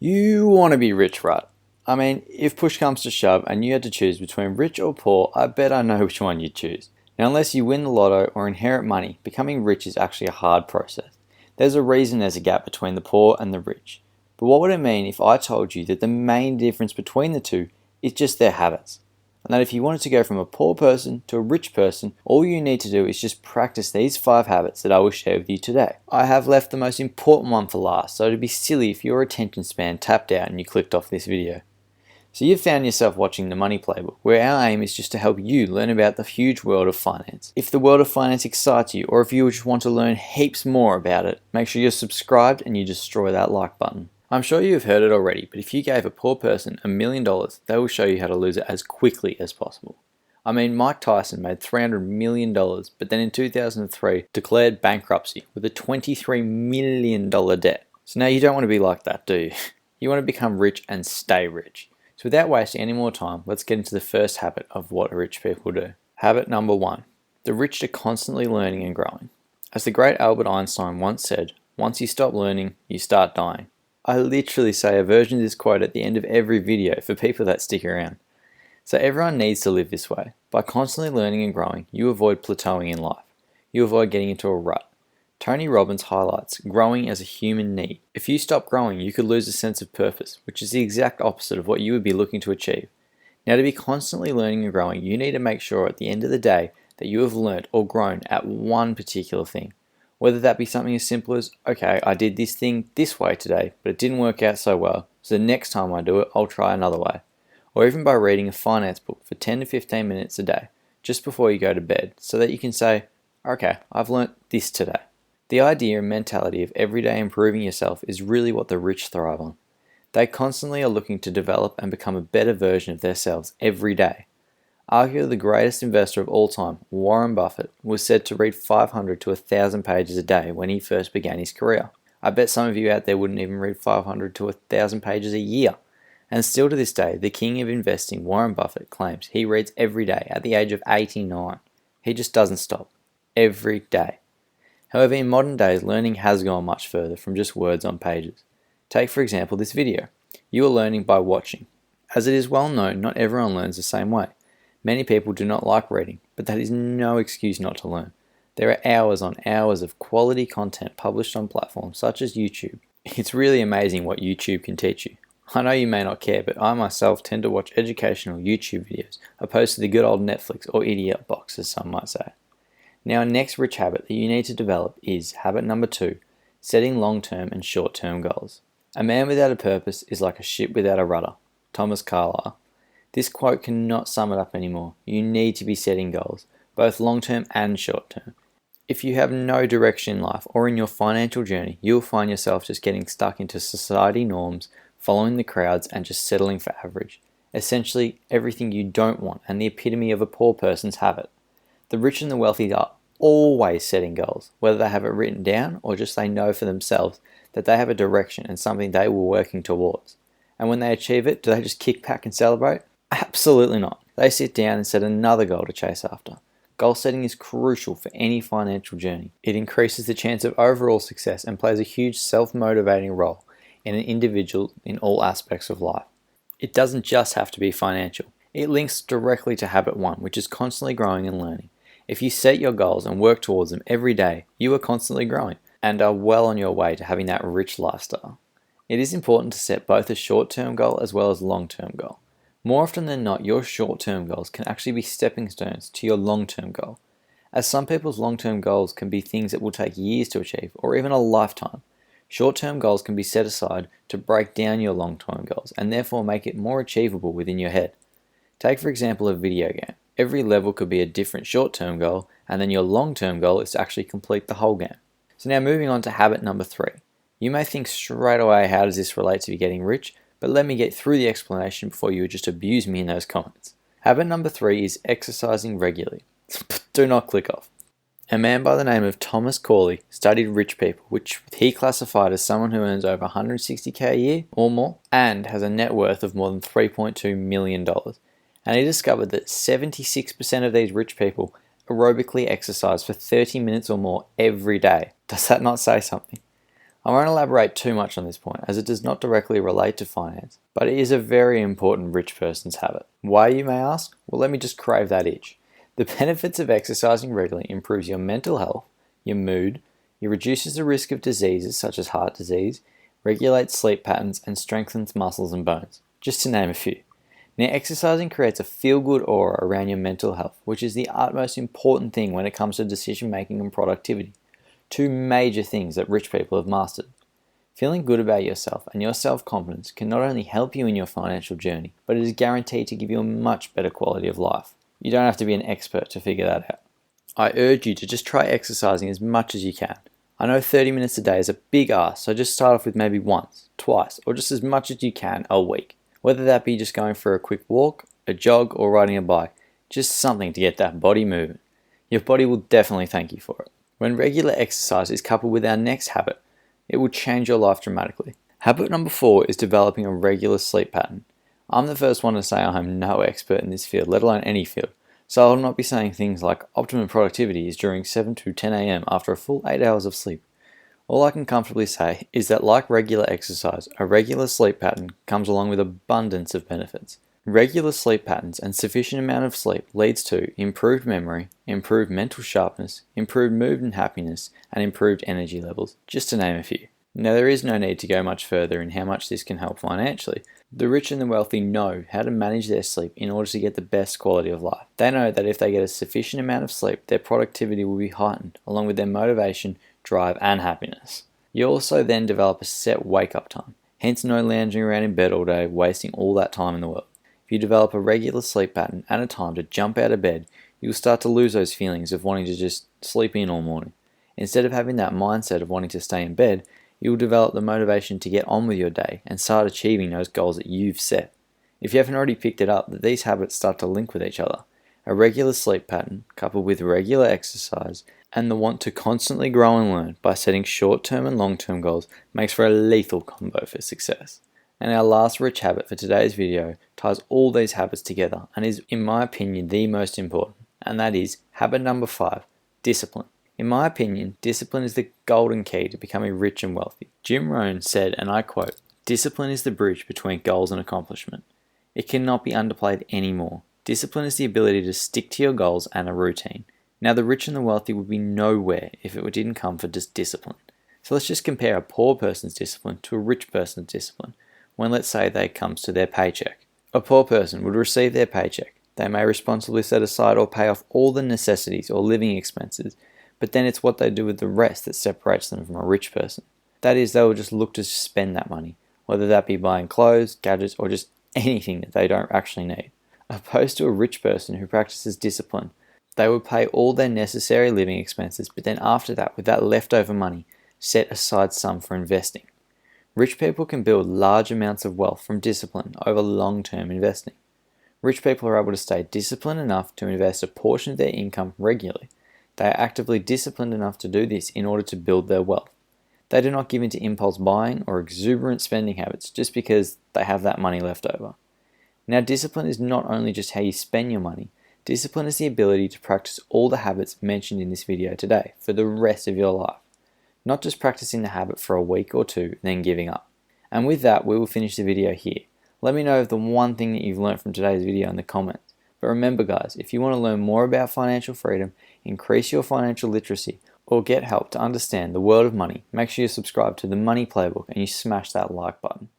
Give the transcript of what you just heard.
You want to be rich, right? I mean, if push comes to shove and you had to choose between rich or poor, I bet I know which one you'd choose. Now, unless you win the lotto or inherit money, becoming rich is actually a hard process. There's a reason there's a gap between the poor and the rich. But what would it mean if I told you that the main difference between the two is just their habits? And that if you wanted to go from a poor person to a rich person, all you need to do is just practice these 5 habits that I will share with you today. I have left the most important one for last, so it'd be silly if your attention span tapped out and you clicked off this video. So you've found yourself watching the Money Playbook, where our aim is just to help you learn about the huge world of finance. If the world of finance excites you, or if you just want to learn heaps more about it, make sure you're subscribed and you destroy that like button. I'm sure you've heard it already, but if you gave a poor person $1 million, they will show you how to lose it as quickly as possible. I mean, Mike Tyson made $300 million, but then in 2003 declared bankruptcy with a $23 million debt. So now you don't want to be like that, do you? You want to become rich and stay rich. So without wasting any more time, let's get into the first habit of what rich people do. Habit number 1. The rich are constantly learning and growing. As the great Albert Einstein once said, once you stop learning, you start dying. I literally say a version of this quote at the end of every video for people that stick around. So everyone needs to live this way. By constantly learning and growing, you avoid plateauing in life. You avoid getting into a rut. Tony Robbins highlights growing as a human need. If you stop growing, you could lose a sense of purpose, which is the exact opposite of what you would be looking to achieve. Now, to be constantly learning and growing, you need to make sure at the end of the day that you have learned or grown at one particular thing. Whether that be something as simple as, okay, I did this thing this way today, but it didn't work out so well, so the next time I do it, I'll try another way. Or even by reading a finance book for 10 to 15 minutes a day, just before you go to bed, so that you can say, okay, I've learnt this today. The idea and mentality of everyday improving yourself is really what the rich thrive on. They constantly are looking to develop and become a better version of themselves every day. Arguably the greatest investor of all time, Warren Buffett, was said to read 500 to 1,000 pages a day when he first began his career. I bet some of you out there wouldn't even read 500 to 1,000 pages a year. And still to this day, the king of investing, Warren Buffett, claims he reads every day at the age of 89. He just doesn't stop. Every day. However, in modern days, learning has gone much further from just words on pages. Take for example this video. You are learning by watching. As it is well known, not everyone learns the same way. Many people do not like reading, but that is no excuse not to learn. There are hours on hours of quality content published on platforms such as YouTube. It's really amazing what YouTube can teach you. I know you may not care, but I myself tend to watch educational YouTube videos opposed to the good old Netflix or idiot box, as some might say. Now, our next rich habit that you need to develop is habit number 2, setting long-term and short-term goals. A man without a purpose is like a ship without a rudder. Thomas Carlyle. This quote cannot sum it up anymore. You need to be setting goals, both long-term and short-term. If you have no direction in life or in your financial journey, you'll find yourself just getting stuck into society norms, following the crowds, and just settling for average. Essentially, everything you don't want and the epitome of a poor person's habit. The rich and the wealthy are always setting goals, whether they have it written down or just they know for themselves that they have a direction and something they were working towards. And when they achieve it, do they just kick back and celebrate? Absolutely not. They sit down and set another goal to chase after. Goal setting is crucial for any financial journey. It increases the chance of overall success and plays a huge self-motivating role in an individual in all aspects of life. It doesn't just have to be financial. It links directly to habit 1, which is constantly growing and learning. If you set your goals and work towards them every day, you are constantly growing and are well on your way to having that rich lifestyle. It is important to set both a short-term goal as well as a long-term goal. More often than not, your short-term goals can actually be stepping stones to your long-term goal, as some people's long-term goals can be things that will take years to achieve or even a lifetime. Short-term goals can be set aside to break down your long-term goals and therefore make it more achievable within your head. Take for example a video game. Every level could be a different short-term goal, and then your long-term goal is to actually complete the whole game. So now moving on to habit number 3. You may think straight away, how does this relate to you getting rich? But let me get through the explanation before you just abuse me in those comments. Habit number 3 is exercising regularly. Do not click off. A man by the name of Thomas Corley studied rich people, which he classified as someone who earns over $160K a year or more and has a net worth of more than $3.2 million. And he discovered that 76% of these rich people aerobically exercise for 30 minutes or more every day. Does that not say something? I won't elaborate too much on this point as it does not directly relate to finance, but it is a very important rich person's habit. Why, you may ask? Well, let me just crave that itch. The benefits of exercising regularly improves your mental health, your mood, it reduces the risk of diseases such as heart disease, regulates sleep patterns, and strengthens muscles and bones, just to name a few. Now, exercising creates a feel-good aura around your mental health, which is the utmost important thing when it comes to decision making and productivity. Two major things that rich people have mastered. Feeling good about yourself and your self-confidence can not only help you in your financial journey, but it is guaranteed to give you a much better quality of life. You don't have to be an expert to figure that out. I urge you to just try exercising as much as you can. I know 30 minutes a day is a big ask, so just start off with maybe once, twice, or just as much as you can a week. Whether that be just going for a quick walk, a jog, or riding a bike, just something to get that body moving. Your body will definitely thank you for it. When regular exercise is coupled with our next habit, it will change your life dramatically. Habit number 4 is developing a regular sleep pattern. I'm the first one to say I am no expert in this field, let alone any field, so I will not be saying things like optimum productivity is during 7 to 10 a.m. after a full 8 hours of sleep. All I can comfortably say is that like regular exercise, a regular sleep pattern comes along with abundance of benefits. Regular sleep patterns and sufficient amount of sleep leads to improved memory, improved mental sharpness, improved mood and happiness, and improved energy levels, just to name a few. Now, there is no need to go much further in how much this can help financially. The rich and the wealthy know how to manage their sleep in order to get the best quality of life. They know that if they get a sufficient amount of sleep, their productivity will be heightened, along with their motivation, drive, and happiness. You also then develop a set wake-up time, hence no lounging around in bed all day, wasting all that time in the world. If you develop a regular sleep pattern and a time to jump out of bed, you'll start to lose those feelings of wanting to just sleep in all morning. Instead of having that mindset of wanting to stay in bed, you'll develop the motivation to get on with your day and start achieving those goals that you've set. If you haven't already picked it up, that these habits start to link with each other. A regular sleep pattern, coupled with regular exercise, and the want to constantly grow and learn by setting short-term and long-term goals makes for a lethal combo for success. And our last rich habit for today's video ties all these habits together and is, in my opinion, the most important, and that is habit number 5, discipline. In my opinion, discipline is the golden key to becoming rich and wealthy. Jim Rohn said, and I quote, "Discipline is the bridge between goals and accomplishment. It cannot be underplayed anymore. Discipline is the ability to stick to your goals and a routine." Now, the rich and the wealthy would be nowhere if it didn't come for just discipline. So let's just compare a poor person's discipline to a rich person's discipline when, let's say, they comes to their paycheck. A poor person would receive their paycheck. They may responsibly set aside or pay off all the necessities or living expenses, but then it's what they do with the rest that separates them from a rich person. That is, they will just look to spend that money, whether that be buying clothes, gadgets, or just anything that they don't actually need. Opposed to a rich person who practices discipline, they would pay all their necessary living expenses, but then after that, with that leftover money, set aside some for investing. Rich people can build large amounts of wealth from discipline over long-term investing. Rich people are able to stay disciplined enough to invest a portion of their income regularly. They are actively disciplined enough to do this in order to build their wealth. They do not give in to impulse buying or exuberant spending habits just because they have that money left over. Now, discipline is not only just how you spend your money. Discipline is the ability to practice all the habits mentioned in this video today for the rest of your life. Not just practicing the habit for a week or two, then giving up. And with that, we will finish the video here. Let me know of the one thing that you've learned from today's video in the comments. But remember guys, if you want to learn more about financial freedom, increase your financial literacy, or get help to understand the world of money, make sure you subscribe to the Money Playbook and you smash that like button.